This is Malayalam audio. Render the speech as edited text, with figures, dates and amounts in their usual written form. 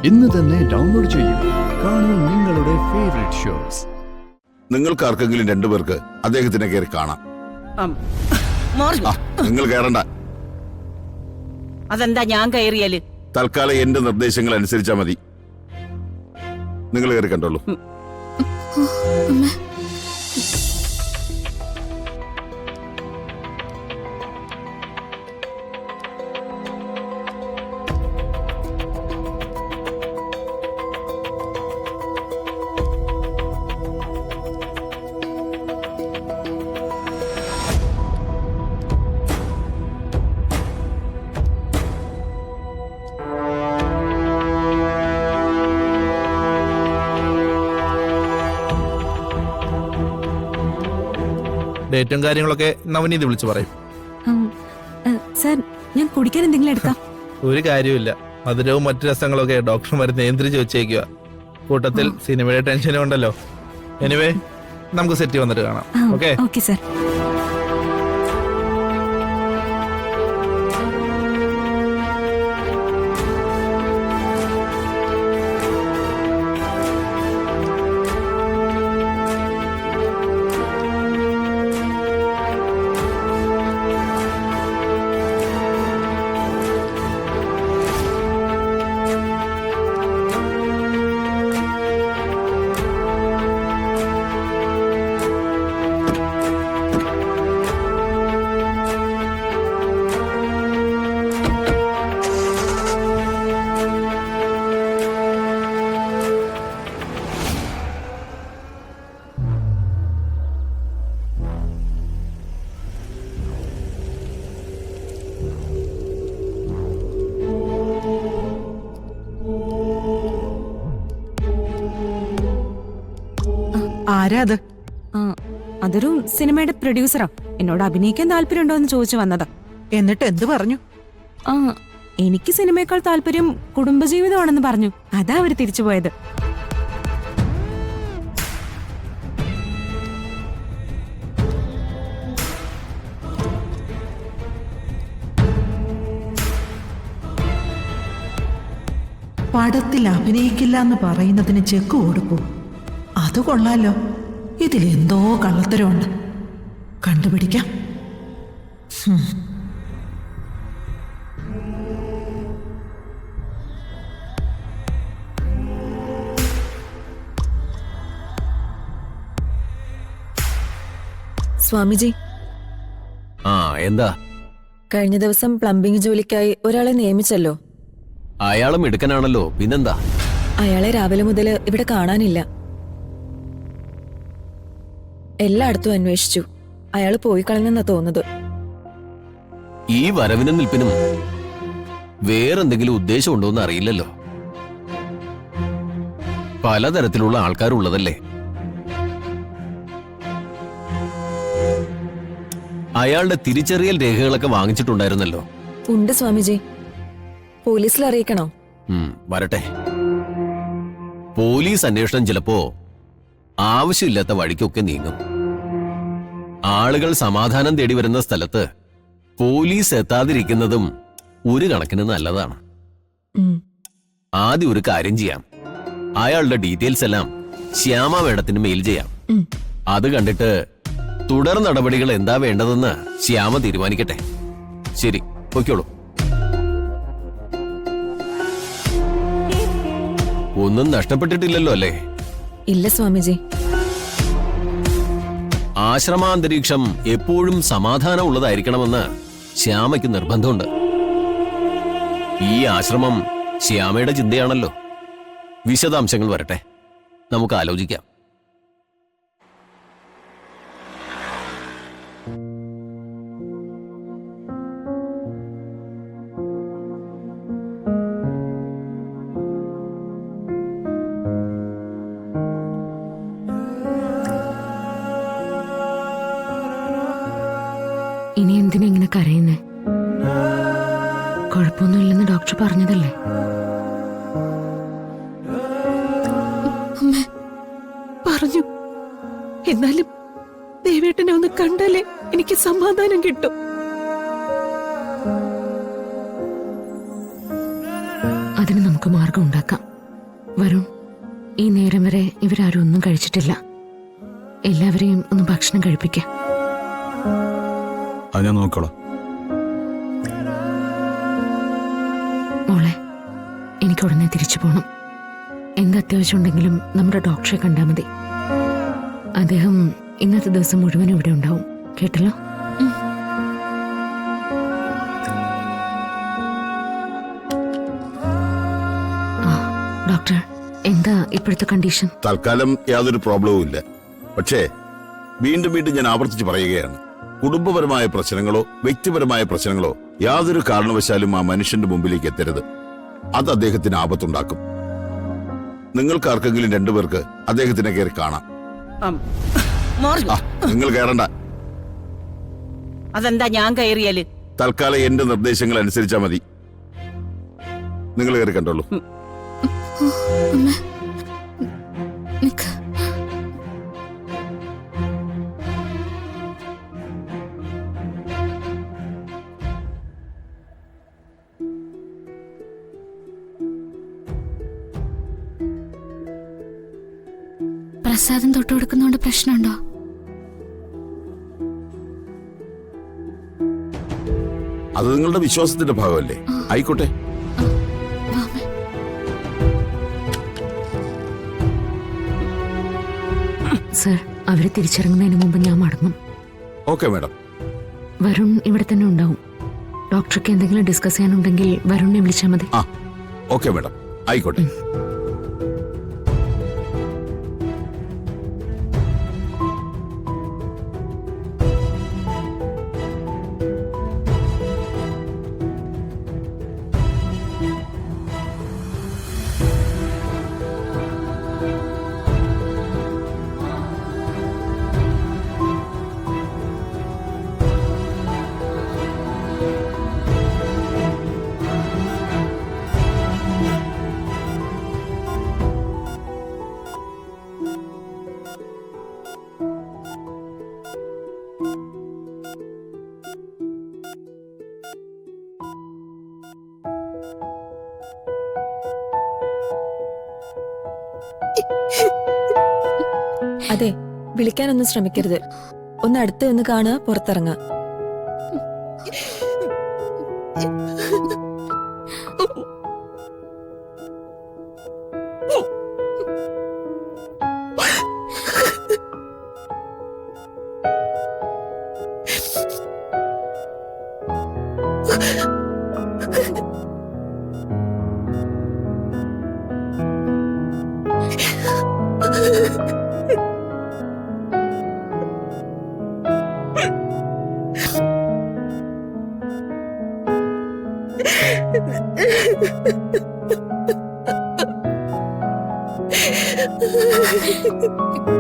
ഇന്ന് തന്നെ ഡൗൺലോഡ് ചെയ്യൂ. കാണൂ നിങ്ങളുടെ ഫേവറേറ്റ് ഷോസ്. നിങ്ങൾക്ക് ആർക്കെങ്കിലും രണ്ടുപേർക്ക് അദ്ദേഹത്തിനെ കയറി കാണാം. നിങ്ങൾ കയറണ്ട. അതെന്താ ഞാൻ കയറിയാല്? തൽക്കാലം എന്റെ നിർദ്ദേശങ്ങൾ അനുസരിച്ചാ മതി. നിങ്ങൾ കയറി കണ്ടോളൂ. ഡേറ്റും കാര്യങ്ങളൊക്കെ നവനീത് വിളിച്ചു പറയും. സർ, ഞാൻ കുടിക്കാൻ എന്തെങ്കിലും എടുക്കാം? ഒരു കാര്യമില്ല, മധുരവും മറ്റു രസങ്ങളൊക്കെ ഡോക്ടർമാർ നിയന്ത്രിച്ച് വെച്ചേക്കുക. കൂട്ടത്തിൽ സിനിമയുടെ ടെൻഷനും ഉണ്ടല്ലോ. എനിവേ, നമുക്ക് സെറ്റ് വന്നിട്ട് കാണാം. Okay okay sir. ആരാ അത്? അതൊരു സിനിമയുടെ പ്രൊഡ്യൂസറാ. എന്നോട് അഭിനയിക്കാൻ താല്പര്യമുണ്ടോ എന്ന് ചോദിച്ചു വന്നതാ. എന്നിട്ട് എന്ത് പറഞ്ഞു? എനിക്ക് സിനിമയേക്കാൾ താല്പര്യം കുടുംബജീവിതമാണെന്ന് പറഞ്ഞു. അതാ അവര് തിരിച്ചുപോയത്. പടത്തിൽ അഭിനയിക്കില്ല എന്ന് പറയുന്നതിന് ചെക്ക് കൊടുക്കൂ. അത് കൊള്ളാലോ. ഇതിലെന്തോ കള്ളത്തരമുണ്ട്. കണ്ടുപിടിക്കാം. സ്വാമിജി, എന്താ? കഴിഞ്ഞ ദിവസം പ്ലംബിംഗ് ജോലിക്കായി ഒരാളെ നിയമിച്ചല്ലോ. അയാളും എടുക്കാനാണല്ലോ, പിന്നെന്താ? അയാളെ രാവിലെ മുതൽ ഇവിടെ കാണാനില്ല. എല്ലായിടത്തും അന്വേഷിച്ചു. അയാൾ പോയി കളഞ്ഞെന്നാ തോന്നുന്നത്. ഈ വരവിനും നിൽപ്പിനും വേറെന്തെങ്കിലും ഉദ്ദേശം ഉണ്ടോന്ന് അറിയില്ലല്ലോ. പലതരത്തിലുള്ള ആൾക്കാരുള്ളതല്ലേ. അയാളുടെ തിരിച്ചറിയൽ രേഖകളൊക്കെ വാങ്ങിച്ചിട്ടുണ്ടായിരുന്നല്ലോ. ഉണ്ട് സ്വാമിജി. പോലീസിൽ അറിയിക്കണോ? വരട്ടെ. പോലീസ് അന്വേഷണം ചിലപ്പോ ആവശ്യമില്ലാത്ത വഴിക്കൊക്കെ നീങ്ങും. ആളുകൾ സമാധാനം തേടി വരുന്ന സ്ഥലത്ത് പോലീസ് എത്താതിരിക്കുന്നതും ഒരു കണക്കിന് നല്ലതാണ്. ആദ്യം ഒരു കാര്യം ചെയ്യാം. അയാളുടെ ഡീറ്റെയിൽസ് എല്ലാം ശ്യാമ മേഡത്തിന് മെയിൽ ചെയ്യാം. അത് കണ്ടിട്ട് തുടർ നടപടികൾ എന്താ വേണ്ടതെന്ന് ശ്യാമ തീരുമാനിക്കട്ടെ. ശരി, പൊയ്ക്കോളൂ. ഒന്നും നഷ്ടപ്പെട്ടിട്ടില്ലല്ലോ അല്ലേ? ഇല്ല സ്വാമിജി. ആശ്രമാന്തരീക്ഷം എപ്പോഴും സമാധാനമുള്ളതായിരിക്കണമെന്ന് ശ്യാമയ്ക്ക് നിർബന്ധമുണ്ട്. ഈ ആശ്രമം ശ്യാമയുടെ ചിന്തയാണല്ലോ. വിശദാംശങ്ങൾ വരട്ടെ, നമുക്ക് ആലോചിക്കാം. ഇനി എന്തിനാ ഇങ്ങനെ കരയുന്നേ? കുഴപ്പമൊന്നുമില്ലെന്ന് ഡോക്ടർ പറഞ്ഞതല്ലേ? പറഞ്ഞു. എന്നാലും ദേവേട്ടനെ ഒന്ന് കണ്ടാലേ എനിക്ക് സമാധാനം കിട്ടും. അതിന് നമുക്ക് മാർഗം മാർഗം ഉണ്ടാക്കാം. വരുൺ, ഈ നേരം വരെ ഇവരാരും ഒന്നും കഴിച്ചിട്ടില്ല. എല്ലാവരെയും ഒന്ന് ഭക്ഷണം കഴിപ്പിക്കാം. അത് ഞാൻ നോക്കോളാം. മോളെ, എനിക്ക് ഉടനെ തിരിച്ചു പോകണം. എന്ത് അത്യാവശ്യം ഉണ്ടെങ്കിലും നമ്മുടെ ഡോക്ടറെ കണ്ടാൽ മതി. അദ്ദേഹം ഇന്നത്തെ ദിവസം മുഴുവനും ഇവിടെ ഉണ്ടാവും. കേട്ടല്ലോ? ആ, ഡോക്ടർ, എന്താ ഇപ്പോഴത്തെ കണ്ടീഷൻ? തൽക്കാലം യാതൊരു പ്രോബ്ലവും ഇല്ല. പക്ഷേ വീണ്ടും വീണ്ടും ഞാൻ ആവർത്തിച്ച് പറയുകയാണ്, കുടുംബപരമായ പ്രശ്നങ്ങളോ വ്യക്തിപരമായ പ്രശ്നങ്ങളോ യാതൊരു കാരണവശാലും ആ മനുഷ്യന്റെ മുമ്പിലേക്ക് എത്തരുത്. അത് അദ്ദേഹത്തിന് ആപത്തുണ്ടാക്കും. നിങ്ങൾക്ക് ആർക്കെങ്കിലും രണ്ടുപേർക്ക് അദ്ദേഹത്തിനെ കയറി കാണാം. ആ, നിങ്ങൾ കയറണ്ട. അതെന്താ ഞാൻ കയറിയാല്? തൽക്കാലം എന്റെ നിർദ്ദേശങ്ങൾ അനുസരിച്ചാ മതി. നിങ്ങൾ കയറി കണ്ടോളൂ. പ്രസാദം തൊട്ട് കൊടുക്കുന്നോണ്ട് പ്രശ്നമുണ്ടോ? അത് നിങ്ങളുടെ വിശ്വാസത്തിന്റെ ഭാഗമല്ലേ? ആയിക്കോട്ടെ. സർ, അവര് തിരിച്ചിറങ്ങുന്നതിന് മുമ്പ് ഞാൻ മടങ്ങും. Okay madam. വരുൺ ഇവിടെ തന്നെ ഉണ്ടാവും. ഡോക്ടർക്ക് എന്തെങ്കിലും ഡിസ്കസ് ചെയ്യാനുണ്ടെങ്കിൽ വരുണിനെ വിളിച്ചാൽ മതി. ആ, ഓക്കെ മാഡം, ആയിക്കോട്ടെ. അതെ, വിളിക്കാനൊന്നും ശ്രമിക്കരുത്. ഒന്ന് അടുത്ത് ഒന്ന് കാണുക, പുറത്തിറങ്ങുക. Ha ha ha ha.